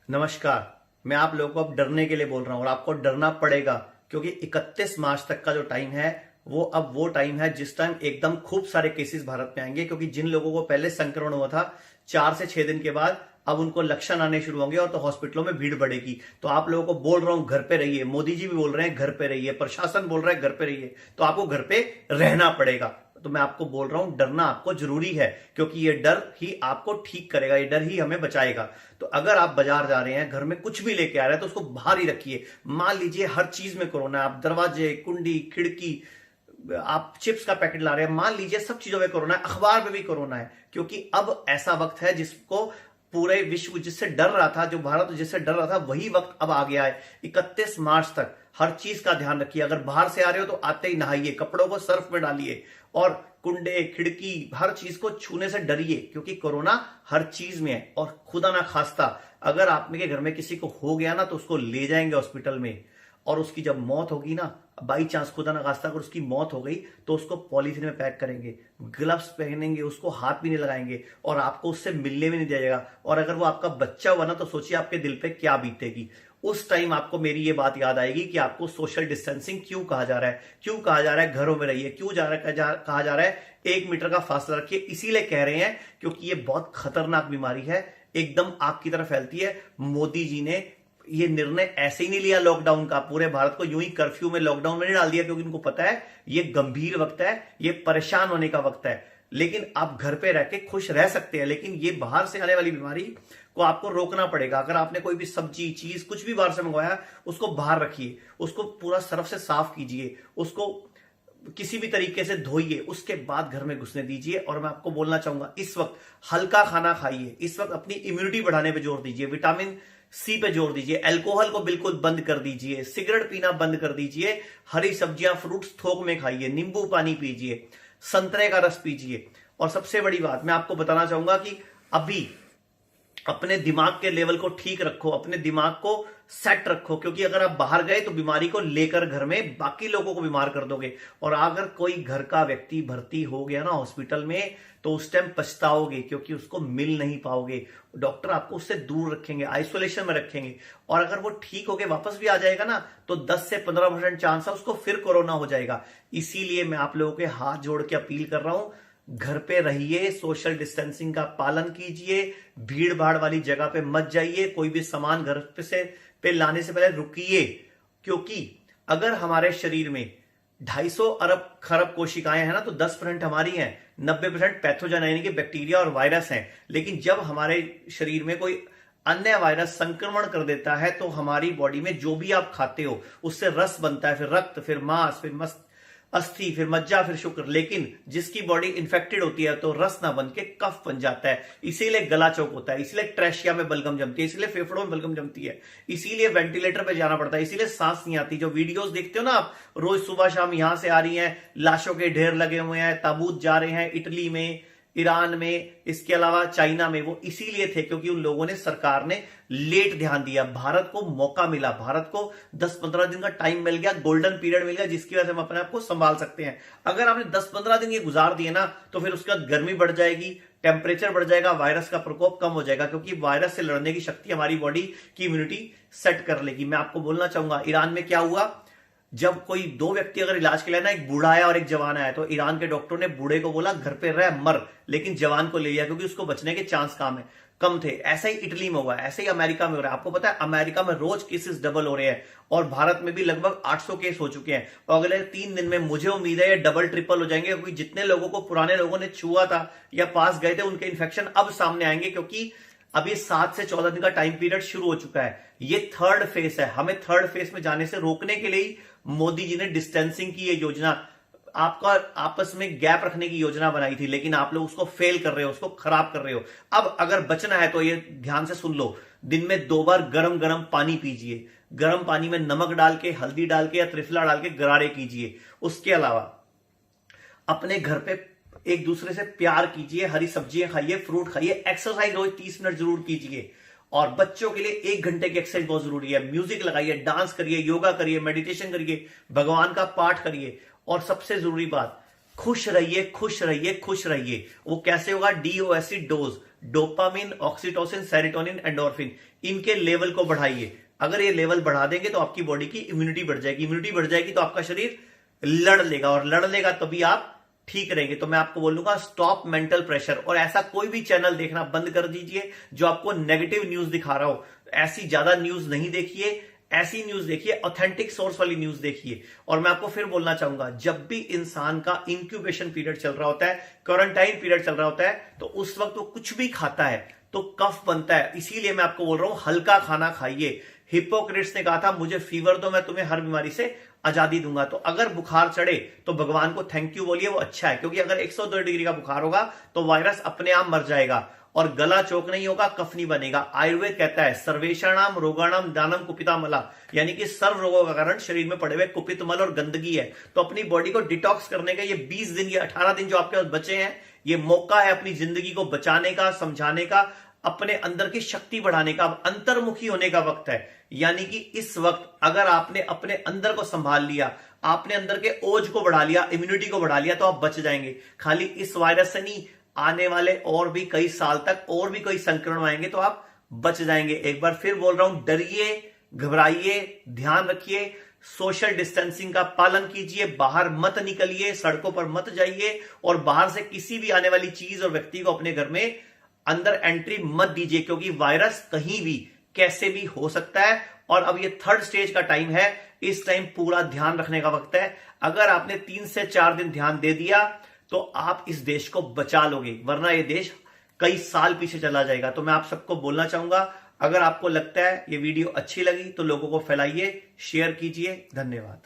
नमस्कार। मैं आप लोगों को अब डरने के लिए बोल रहा हूं और आपको डरना पड़ेगा क्योंकि 31 मार्च तक का जो टाइम है वो टाइम है जिस टाइम एकदम खूब सारे केसेस भारत में आएंगे, क्योंकि जिन लोगों को पहले संक्रमण हुआ था 4 से 6 दिन के बाद अब उनको लक्षण आने शुरू होंगे और तो हॉस्पिटलों में भीड़ बढ़ेगी। तो आप लोगों को बोल रहा हूं घर पे रहिए, मोदी जी भी बोल रहे हैं घर पे रहिए, प्रशासन बोल रहा है घर पे रहिए, तो आपको घर पे रहना पड़ेगा। तो मैं आपको बोल रहा हूं डरना आपको जरूरी है, क्योंकि ये डर ही आपको ठीक करेगा, ये डर ही हमें बचाएगा। तो अगर आप बाजार जा रहे हैं, घर में कुछ भी लेके आ रहे हैं, तो उसको बाहर ही रखिए। मान लीजिए हर चीज में कोरोना है, आप दरवाजे, कुंडी, खिड़की, आप चिप्स का पैकेट ला रहे हैं, मान लीजिए सब चीजों में कोरोना है, अखबार में भी कोरोना है, क्योंकि अब ऐसा वक्त है जिसको पूरे विश्व जिससे डर रहा था, जो भारत जिससे डर रहा था, वही वक्त अब आ गया है। 31 मार्च तक हर चीज का ध्यान रखिए। अगर बाहर से आ रहे हो तो आते ही नहाइए, कपड़ों को सर्फ में डालिए और कुंडे, खिड़की, हर चीज को छूने से डरिए, क्योंकि कोरोना हर चीज में है। और खुदा ना खास्ता अगर आप में के घर में किसी को हो गया ना, तो उसको ले जाएंगे हॉस्पिटल में, और उसकी जब मौत होगी ना, बाई चांस खुदा ना खास्ता अगर उसकी मौत हो गई, तो उसको पॉलीथीन में पैक करेंगे, ग्लव्स पहनेंगे, उसको हाथ भी नहीं लगाएंगे और आपको उससे मिलने भी नहीं दिया जाएगा। और अगर वो आपका बच्चा हुआ ना, तो सोचिए आपके दिल पे क्या बीतेगी। उस टाइम आपको मेरी ये बात याद आएगी कि आपको सोशल डिस्टेंसिंग क्यों कहा जा रहा है, क्यों कहा जा रहा है घरों में रहिए, क्यों कहा जा रहा है 1 मीटर का फासला रखिए। इसीलिए कह रहे हैं क्योंकि ये बहुत खतरनाक बीमारी है, एकदम आग की तरह फैलती है। मोदी जी ने ये निर्णय ऐसे ही नहीं लिया लॉकडाउन का, पूरे भारत को यूं ही कर्फ्यू में, लॉकडाउन में नहीं डाल दिया, क्योंकि उनको पता है ये गंभीर वक्त है, ये परेशान होने का वक्त है। लेकिन आप घर पे रह के खुश रह सकते हैं, लेकिन ये बाहर से आने वाली बीमारी को आपको रोकना पड़ेगा। अगर आपने कोई भी सब्जी, चीज, कुछ भी बाहर से मंगवाया, उसको बाहर रखिए, उसको पूरा सरफ से साफ कीजिए, उसको किसी भी तरीके से धोइए, उसके बाद घर में घुसने दीजिए। और मैं आपको बोलना चाहूंगा, इस वक्त हल्का खाना खाइए, इस वक्त अपनी इम्यूनिटी बढ़ाने पे जोर दीजिए, विटामिन सी पे जोर दीजिए, अल्कोहल को बिल्कुल बंद कर दीजिए, सिगरेट पीना बंद कर दीजिए, हरी सब्जियां, फ्रूट्स थोक में खाइए, नींबू पानी पीजिए, संतरे का रस पीजिए। और सबसे बड़ी बात मैं आपको बताना चाहूंगा कि अभी अपने दिमाग के लेवल को ठीक रखो, अपने दिमाग को सेट रखो, क्योंकि अगर आप बाहर गए तो बीमारी को लेकर घर में बाकी लोगों को बीमार कर दोगे। और अगर कोई घर का व्यक्ति भर्ती हो गया ना हॉस्पिटल में, तो उस टाइम पछताओगे, क्योंकि उसको मिल नहीं पाओगे। डॉक्टर आपको उससे दूर रखेंगे, आइसोलेशन में रखेंगे। और अगर वो ठीक होके वापस भी आ जाएगा ना, तो 10 से 15% चांस है उसको फिर कोरोना हो जाएगा। इसीलिए मैं आप लोगों के हाथ जोड़ के अपील कर रहा हूं, घर पे रहिए, सोशल डिस्टेंसिंग का पालन कीजिए, भीड़ भाड़ वाली जगह पे मत जाइए, कोई भी सामान घर पे लाने से पहले रुकिए। क्योंकि अगर हमारे शरीर में 250 अरब खरब कोशिकाएं हैं ना, तो 10% हमारी हैं, 90% पैथोजन यानी कि बैक्टीरिया और वायरस हैं। लेकिन जब हमारे शरीर में कोई अन्य वायरस संक्रमण कर देता है, तो हमारी बॉडी में जो भी आप खाते हो उससे रस बनता है, फिर रक्त, फिर मांस, फिर अस्थि, फिर मज्जा, फिर शुक्र। लेकिन जिसकी बॉडी इन्फेक्टेड होती है तो रस ना बन के कफ बन जाता है, इसीलिए गला चौक होता है, इसीलिए ट्रेशिया में बलगम जमती है, इसीलिए फेफड़ों में बलगम जमती है, इसीलिए वेंटिलेटर पे जाना पड़ता है, इसीलिए सांस नहीं आती। जो वीडियोस देखते हो ना आप, रोज सुबह शाम यहां से आ रही हैं, लाशों के ढेर लगे हुए हैं, ताबूत जा रहे हैं इटली में, ईरान में, इसके अलावा चाइना में, वो इसीलिए थे क्योंकि उन लोगों ने, सरकार ने लेट ध्यान दिया। भारत को मौका मिला, भारत को 10-15 दिन का टाइम मिल गया, गोल्डन पीरियड मिल गया, जिसकी वजह से हम अपने आप को संभाल सकते हैं। अगर आपने 10-15 दिन ये गुजार दिए ना, तो फिर उसके बाद गर्मी बढ़ जाएगी, टेम्परेचर बढ़ जाएगा, वायरस का प्रकोप कम हो जाएगा, क्योंकि वायरस से लड़ने की शक्ति हमारी बॉडी की इम्यूनिटी सेट कर लेगी। मैं आपको बोलना चाहूंगा, ईरान में क्या हुआ, जब कोई 2 व्यक्ति अगर इलाज के लिए ना, एक बूढ़ा आया और एक जवान आया, तो ईरान के डॉक्टर ने बूढ़े को बोला घर पे रह मर, लेकिन जवान को ले लिया क्योंकि उसको बचने के चांस कम थे। ऐसा ही इटली में हुआ, ऐसे ही अमेरिका में हो रहा है। आपको पता है अमेरिका में रोज केसेस डबल हो रहे हैं, और भारत में भी लगभग 800 केस हो चुके हैं। और अगले 3 दिन में मुझे उम्मीद है ये डबल ट्रिपल हो जाएंगे, क्योंकि जितने लोगों को पुराने लोगों ने छुआ था या पास गए थे, उनके इन्फेक्शन अब सामने आएंगे, क्योंकि अब ये 7 से 14 दिन का टाइम पीरियड शुरू हो चुका है। ये थर्ड फेज है, हमें थर्ड फेज में जाने से रोकने के लिए मोदी जी ने डिस्टेंसिंग की ये योजना, आपका आपस में गैप रखने की योजना बनाई थी, लेकिन आप लोग उसको फेल कर रहे हो, उसको खराब कर रहे हो। अब अगर बचना है तो ये ध्यान से सुन लो, दिन में 2 बार गरम गरम पानी पीजिए, गरम पानी में नमक डाल के, हल्दी डाल के या त्रिफला डाल के गरारे कीजिए। उसके अलावा अपने घर पे एक दूसरे से प्यार कीजिए, हरी सब्जियां खाइए, फ्रूट खाइए, एक्सरसाइज रोज 30 मिनट जरूर कीजिए। और बच्चों के लिए 1 घंटे की एक्सरसाइज बहुत जरूरी है। म्यूजिक लगाइए, डांस करिए, योगा करिए, मेडिटेशन करिए, भगवान का पाठ करिए। और सबसे जरूरी बात, खुश रहिए, खुश रहिए, खुश रहिए। वो कैसे होगा? DOSE, dose, dopamine, oxytocin, serotonin, endorphin, इनके लेवल को बढ़ाइए। अगर ये लेवल बढ़ा देंगे तो आपकी बॉडी की इम्यूनिटी बढ़ जाएगी। इम्यूनिटी बढ़ जाएगी तो आपका शरीर लड़ लेगा, और लड़ लेगा तभी आप ठीक रहेंगे। तो मैं आपको बोलूंगा स्टॉप मेंटल प्रेशर, और ऐसा कोई भी चैनल देखना बंद कर दीजिए जो आपको नेगेटिव न्यूज दिखा रहा हो। ऐसी ज्यादा न्यूज नहीं देखिए, ऐसी न्यूज देखिए, ऑथेंटिक सोर्स वाली न्यूज देखिए। और मैं आपको फिर बोलना चाहूंगा, जब भी इंसान का इंक्यूबेशन पीरियड चल रहा होता है, क्वारंटाइन पीरियड चल रहा होता है, तो उस वक्त वो कुछ भी खाता है तो कफ बनता है। इसीलिए मैं आपको बोल रहा हूं हल्का खाना खाइए। हिप्पोक्रेट्स ने कहा था मुझे फीवर दो, मैं तुम्हें हर बीमारी से आजादी दूंगा। तो अगर बुखार चढ़े तो भगवान को थैंक यू बोलिए, वो अच्छा है। क्योंकि अगर 102 डिग्री का बुखार होगा तो वायरस अपने आप मर जाएगा, और गला चोक नहीं होगा, कफ नहीं बनेगा। आयुर्वेद कहता है सर्वेषाणाम रोगाणाम दानम कुपिता मला, यानी कि सर्व रोगों का कारण शरीर में पड़े हुए कुपित मल और गंदगी है। तो अपनी बॉडी को डिटॉक्स करने का ये 20 दिन, ये 18 दिन जो आपके पास बचे हैं, ये मौका है अपनी जिंदगी को बचाने का, समझाने का, अपने अंदर की शक्ति बढ़ाने का। अब अंतर्मुखी होने का वक्त है। यानी कि इस वक्त अगर आपने अपने अंदर को संभाल लिया, आपने अंदर के ओज को बढ़ा लिया, इम्यूनिटी को बढ़ा लिया, तो आप बच जाएंगे। खाली इस वायरस से नहीं, आने वाले और भी कई साल तक और भी कोई संक्रमण आएंगे तो आप बच जाएंगे। एक बार फिर बोल रहा हूं, डरिए, घबराइए, ध्यान रखिए, सोशल डिस्टेंसिंग का पालन कीजिए, बाहर मत निकलिए, सड़कों पर मत जाइए, और बाहर से किसी भी आने वाली चीज और व्यक्ति को अपने घर में अंदर एंट्री मत दीजिए, क्योंकि वायरस कहीं भी कैसे भी हो सकता है। और अब ये 3rd स्टेज का टाइम है, इस टाइम पूरा ध्यान रखने का वक्त है। अगर आपने 3 से 4 दिन ध्यान दे दिया तो आप इस देश को बचा लोगे, वरना ये देश कई साल पीछे चला जाएगा। तो मैं आप सबको बोलना चाहूंगा, अगर आपको लगता है ये वीडियो अच्छी लगी तो लोगों को फैलाइए, शेयर कीजिए। धन्यवाद।